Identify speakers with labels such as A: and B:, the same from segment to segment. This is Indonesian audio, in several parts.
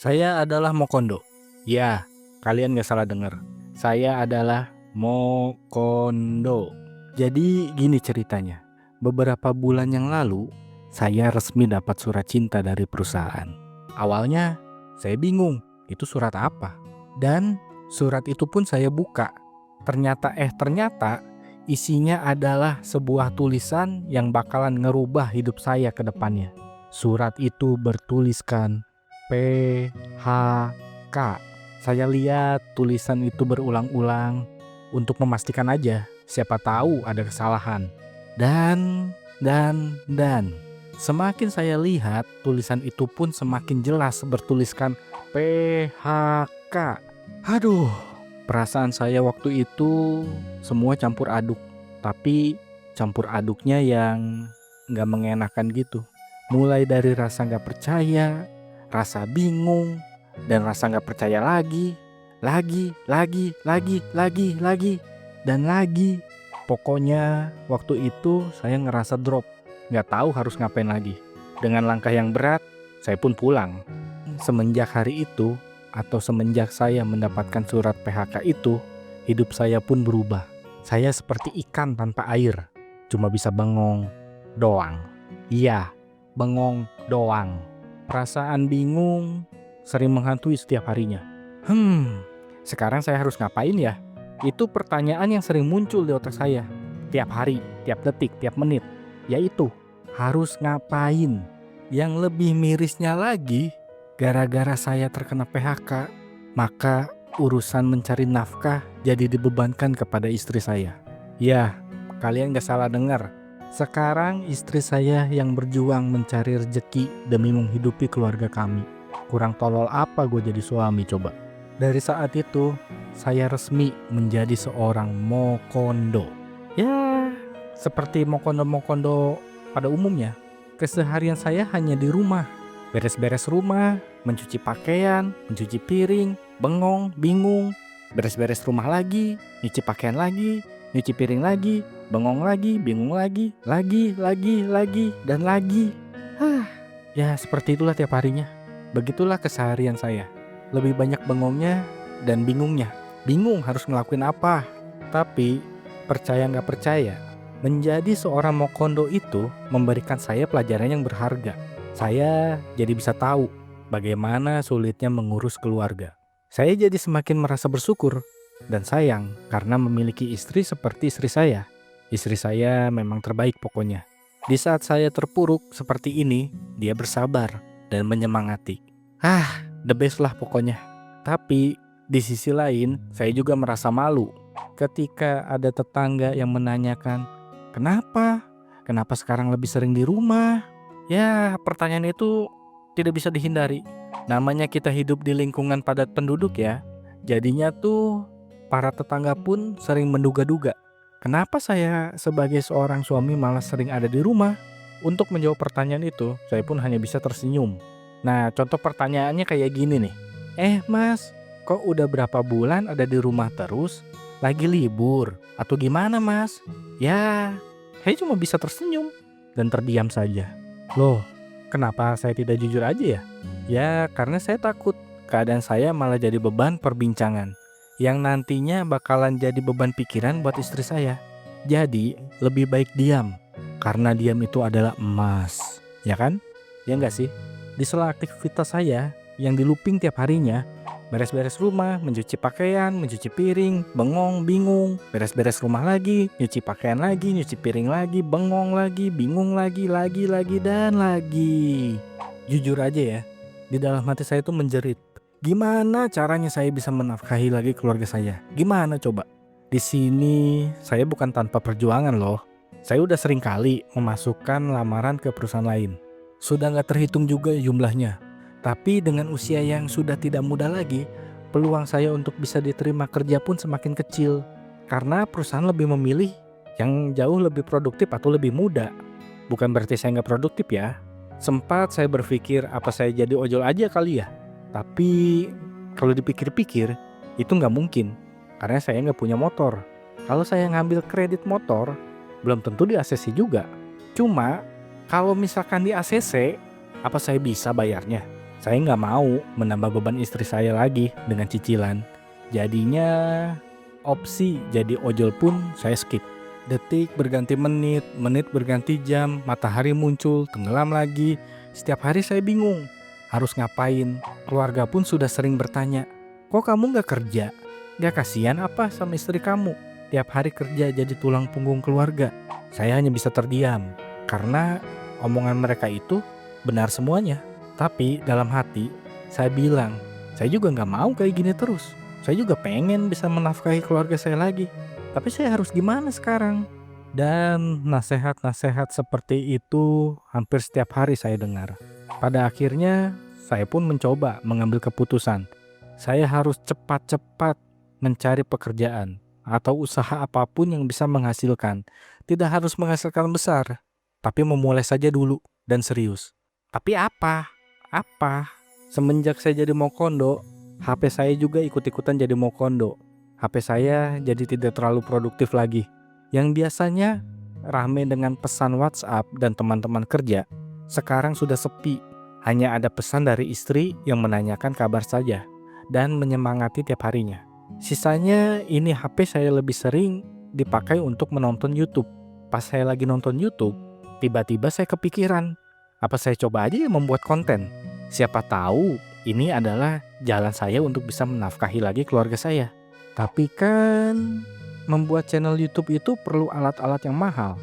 A: Saya adalah Mokondo. Ya, kalian gak salah dengar. Saya adalah Mokondo. Jadi gini ceritanya. Beberapa bulan yang lalu, saya resmi dapat surat cinta dari perusahaan. Awalnya, saya bingung, itu surat apa? Dan surat itu pun saya buka. Ternyata isinya adalah sebuah tulisan yang bakalan ngerubah hidup saya ke depannya. Surat itu bertuliskan PHK. Saya lihat tulisan itu berulang-ulang untuk memastikan aja, siapa tahu ada kesalahan. Dan semakin saya lihat, tulisan itu pun semakin jelas bertuliskan PHK. Aduh, perasaan saya waktu itu semua campur aduk. Tapi campur aduknya yang gak mengenakan gitu. Mulai dari rasa gak percaya, rasa bingung, dan rasa gak percaya lagi, dan lagi. Pokoknya waktu itu saya ngerasa drop, gak tahu harus ngapain lagi. Dengan langkah yang berat, saya pun pulang. Semenjak hari itu, atau semenjak saya mendapatkan surat PHK itu, hidup saya pun berubah. Saya seperti ikan tanpa air, cuma bisa bengong doang. Iya, bengong doang. Perasaan bingung sering menghantui setiap harinya. Sekarang saya harus ngapain ya? Itu pertanyaan yang sering muncul di otak saya. Tiap hari, tiap detik, tiap menit. Yaitu, harus ngapain? Yang lebih mirisnya lagi, gara-gara saya terkena PHK, maka urusan mencari nafkah jadi dibebankan kepada istri saya. Ya, kalian gak salah dengar. Sekarang istri saya yang berjuang mencari rezeki demi menghidupi keluarga kami. Kurang tolol apa gue jadi suami coba? Dari saat itu, saya resmi menjadi seorang Mokondo. Ya, seperti Mokondo-Mokondo pada umumnya, keseharian saya hanya di rumah. Beres-beres rumah, mencuci pakaian, mencuci piring, bengong, bingung. Beres-beres rumah lagi, nyuci pakaian lagi, nyuci piring lagi, bengong lagi, bingung lagi, dan lagi. Ya seperti itulah tiap harinya. Begitulah keseharian saya. Lebih banyak bengongnya dan bingungnya. Bingung harus ngelakuin apa. Tapi percaya gak percaya, menjadi seorang Mokondo itu memberikan saya pelajaran yang berharga. Saya jadi bisa tahu bagaimana sulitnya mengurus keluarga. Saya jadi semakin merasa bersyukur dan sayang karena memiliki istri seperti istri saya. Istri saya memang terbaik pokoknya. Di saat saya terpuruk seperti ini, dia bersabar dan menyemangati. The best lah pokoknya. Tapi di sisi lain, saya juga merasa malu ketika ada tetangga yang menanyakan, "Kenapa? Kenapa sekarang lebih sering di rumah?" Ya, pertanyaan itu tidak bisa dihindari. Namanya kita hidup di lingkungan padat penduduk ya. Jadinya tuh para tetangga pun sering menduga-duga. Kenapa saya sebagai seorang suami malah sering ada di rumah? Untuk menjawab pertanyaan itu, saya pun hanya bisa tersenyum. Nah, contoh pertanyaannya kayak gini nih. Mas, kok udah berapa bulan ada di rumah terus? Lagi libur? Atau gimana mas? Ya, saya cuma bisa tersenyum dan terdiam saja. Loh, kenapa saya tidak jujur aja ya? Ya, karena saya takut keadaan saya malah jadi beban perbincangan yang nantinya bakalan jadi beban pikiran buat istri saya. Jadi, lebih baik diam, karena diam itu adalah emas. Ya kan? Ya enggak sih? Di sela aktivitas saya yang di looping tiap harinya, beres-beres rumah, mencuci pakaian, mencuci piring, bengong, bingung, beres-beres rumah lagi, nyuci pakaian lagi, nyuci piring lagi, bengong lagi, bingung lagi, dan lagi. Jujur aja ya, di dalam hati saya tuh menjerit. Gimana caranya saya bisa menafkahi lagi keluarga saya? Gimana coba? Di sini saya bukan tanpa perjuangan loh. Saya udah sering kali memasukkan lamaran ke perusahaan lain. Sudah gak terhitung juga jumlahnya. Tapi dengan usia yang sudah tidak muda lagi, peluang saya untuk bisa diterima kerja pun semakin kecil. Karena perusahaan lebih memilih yang jauh lebih produktif atau lebih muda. Bukan berarti saya gak produktif ya. Sempat saya berpikir apa saya jadi ojol aja kali ya. Tapi kalau dipikir-pikir itu gak mungkin. Karena saya gak punya motor. Kalau saya ngambil kredit motor, belum tentu di ACC juga. Cuma kalau misalkan di ACC, apa saya bisa bayarnya? Saya nggak mau menambah beban istri saya lagi dengan cicilan. Jadinya opsi jadi ojol pun saya skip. Detik berganti menit, menit berganti jam, matahari muncul, tenggelam lagi. Setiap hari saya bingung harus ngapain. Keluarga pun sudah sering bertanya, kok kamu nggak kerja? Nggak kasihan apa sama istri kamu? Tiap hari kerja jadi tulang punggung keluarga. Saya hanya bisa terdiam karena omongan mereka itu benar semuanya. Tapi dalam hati saya bilang, saya juga nggak mau kayak gini terus. Saya juga pengen bisa menafkahi keluarga saya lagi. Tapi saya harus gimana sekarang? Dan nasihat-nasihat seperti itu hampir setiap hari saya dengar. Pada akhirnya saya pun mencoba mengambil keputusan. Saya harus cepat-cepat mencari pekerjaan atau usaha apapun yang bisa menghasilkan. Tidak harus menghasilkan besar, tapi memulai saja dulu dan serius. Tapi apa? Semenjak saya jadi mokondo, HP saya juga ikut-ikutan jadi mokondo. HP saya jadi tidak terlalu produktif lagi. Yang biasanya rame dengan pesan WhatsApp dan teman-teman kerja, sekarang sudah sepi. Hanya ada pesan dari istri yang menanyakan kabar saja dan menyemangati tiap harinya. Sisanya ini HP saya lebih sering dipakai untuk menonton YouTube. Pas saya lagi nonton YouTube, tiba-tiba saya kepikiran, apa saya coba aja ya membuat konten? Siapa tahu ini adalah jalan saya untuk bisa menafkahi lagi keluarga saya. Tapi kan membuat channel YouTube itu perlu alat-alat yang mahal.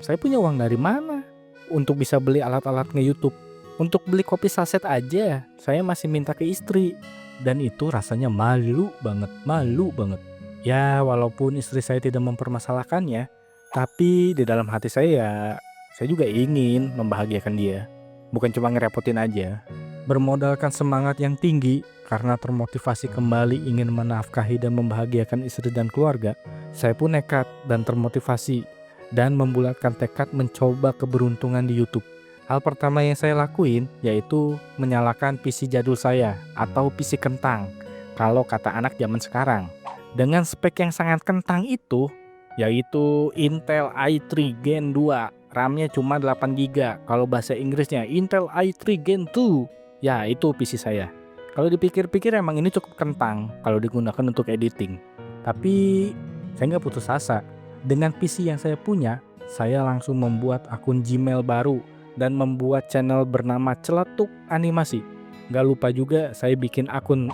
A: Saya punya uang dari mana untuk bisa beli alat-alat nge-YouTube? Untuk beli kopi saset aja, saya masih minta ke istri. Dan itu rasanya malu banget. Ya walaupun istri saya tidak mempermasalahkannya, tapi di dalam hati saya juga ingin membahagiakan dia. Bukan cuma ngerepotin aja. Bermodalkan semangat yang tinggi karena termotivasi kembali ingin menafkahi dan membahagiakan istri dan keluarga, saya pun nekat dan termotivasi dan membulatkan tekad mencoba keberuntungan di YouTube. Hal pertama yang saya lakuin yaitu menyalakan PC jadul saya atau PC kentang, kalau kata anak zaman sekarang. Dengan spek yang sangat kentang itu, yaitu Intel i3 Gen 2, RAM-nya cuma 8GB, kalau bahasa Inggrisnya Intel i3 Gen 2. Ya itu PC saya. Kalau dipikir-pikir emang ini cukup kentang kalau digunakan untuk editing. Tapi saya nggak putus asa. Dengan PC yang saya punya, saya langsung membuat akun Gmail baru dan membuat channel bernama Celetuk Animasi. Gak lupa juga saya bikin akun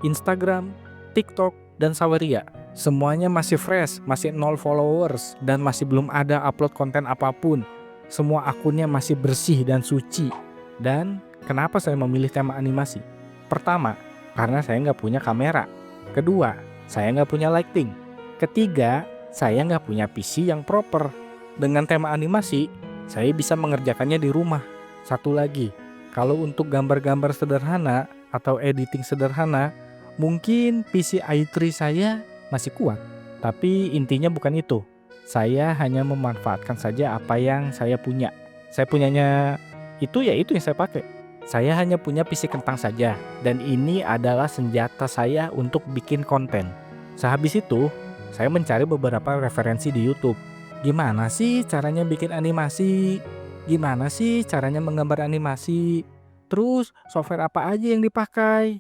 A: Instagram, TikTok, dan Saweria. Semuanya masih fresh, masih 0 followers, dan masih belum ada upload konten apapun. Semua akunnya masih bersih dan suci. Dan kenapa saya memilih tema animasi? Pertama, karena saya nggak punya kamera. Kedua, saya nggak punya lighting. Ketiga, saya nggak punya PC yang proper. Dengan tema animasi, saya bisa mengerjakannya di rumah. Satu lagi, kalau untuk gambar-gambar sederhana atau editing sederhana, mungkin PC i3 saya masih kuat. Tapi intinya bukan itu. Saya hanya memanfaatkan saja apa yang saya punya. Saya punyanya itu ya itu yang saya pakai. Saya hanya punya PC kentang saja, dan ini adalah senjata saya untuk bikin konten. Sehabis itu, saya mencari beberapa referensi di YouTube. Gimana sih caranya bikin animasi? Gimana sih caranya menggambar animasi? Terus software apa aja yang dipakai?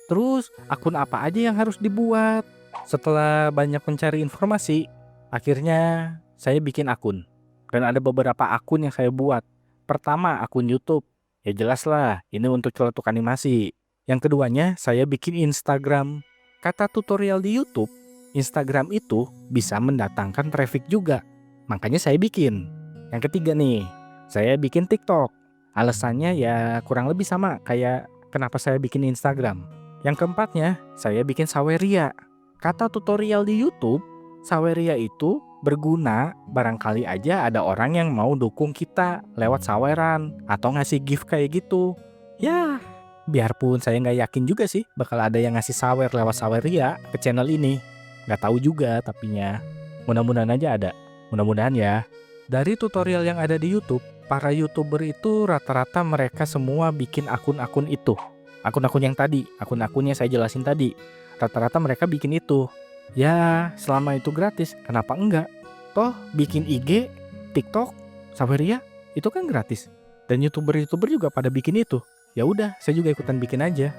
A: Terus akun apa aja yang harus dibuat? Setelah banyak mencari informasi, akhirnya saya bikin akun. Dan ada beberapa akun yang saya buat. Pertama, akun YouTube. Ya jelas lah, ini untuk celetuk animasi. Yang keduanya, saya bikin Instagram. Kata tutorial di YouTube, Instagram itu bisa mendatangkan traffic juga. Makanya saya bikin. Yang ketiga nih, saya bikin TikTok. Alasannya ya kurang lebih sama kayak kenapa saya bikin Instagram. Yang keempatnya, saya bikin Saweria. Kata tutorial di YouTube, Saweria itu berguna barangkali aja ada orang yang mau dukung kita lewat saweran atau ngasih gift kayak gitu. Ya, biarpun saya nggak yakin juga sih bakal ada yang ngasih sawer lewat Saweria ke channel ini. Nggak tahu juga tapinya. Mudah-mudahan aja ada. Mudah-mudahan ya. Dari tutorial yang ada di YouTube, para YouTuber itu rata-rata mereka semua bikin akun-akun itu. Akun-akun yang tadi, akun-akunnya saya jelasin tadi. Rata-rata mereka bikin itu. Ya, selama itu gratis, kenapa enggak? Toh, bikin IG, TikTok, Saweria, itu kan gratis. Dan YouTuber-YouTuber juga pada bikin itu. Ya udah, saya juga ikutan bikin aja.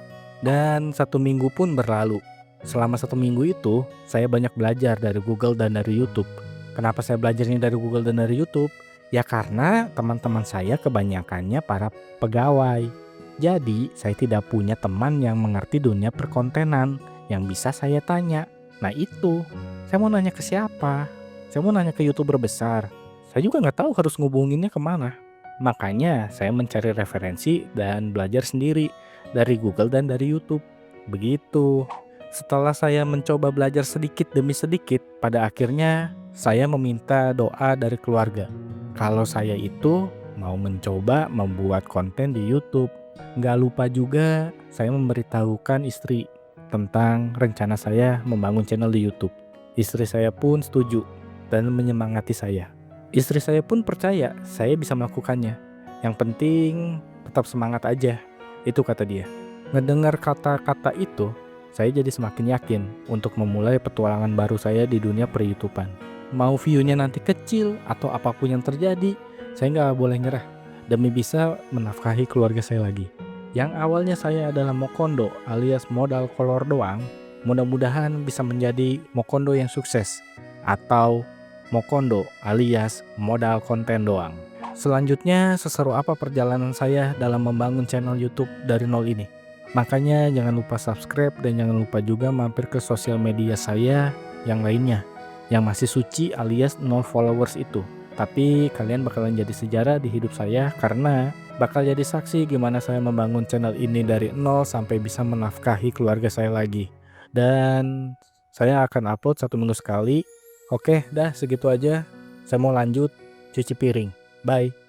A: Dan 1 minggu pun berlalu. Selama 1 minggu itu, saya banyak belajar dari Google dan dari YouTube. Kenapa saya belajarnya dari Google dan dari YouTube? Ya karena teman-teman saya kebanyakannya para pegawai. Jadi, saya tidak punya teman yang mengerti dunia perkontenan yang bisa saya tanya. Nah itu, saya mau nanya ke siapa? Saya mau nanya ke YouTuber besar. Saya juga nggak tahu harus ngubunginnya kemana. Makanya saya mencari referensi dan belajar sendiri dari Google dan dari YouTube. Begitu. Setelah saya mencoba belajar sedikit demi sedikit, pada akhirnya saya meminta doa dari keluarga. Kalau saya itu mau mencoba membuat konten di YouTube. Nggak lupa juga saya memberitahukan istri tentang rencana saya membangun channel di YouTube. Istri saya pun setuju dan menyemangati saya. Istri saya pun percaya saya bisa melakukannya. Yang penting tetap semangat aja, itu kata dia. Ngedengar kata-kata itu, saya jadi semakin yakin untuk memulai petualangan baru saya di dunia per-YouTubean. Mau view-nya nanti kecil atau apapun yang terjadi, saya nggak boleh nyerah demi bisa menafkahi keluarga saya lagi. Yang awalnya saya adalah mokondo alias modal kolor doang, mudah-mudahan bisa menjadi mokondo yang sukses atau mokondo alias modal konten doang. Selanjutnya, seseru apa perjalanan saya dalam membangun channel YouTube dari nol ini? Makanya jangan lupa subscribe dan jangan lupa juga mampir ke sosial media saya yang lainnya yang masih suci alias 0 followers itu. Tapi kalian bakalan jadi sejarah di hidup saya karena bakal jadi saksi gimana saya membangun channel ini dari nol sampai bisa menafkahi keluarga saya lagi. Dan saya akan upload 1 minggu sekali. Oke, dah segitu aja. Saya mau lanjut cuci piring. Bye.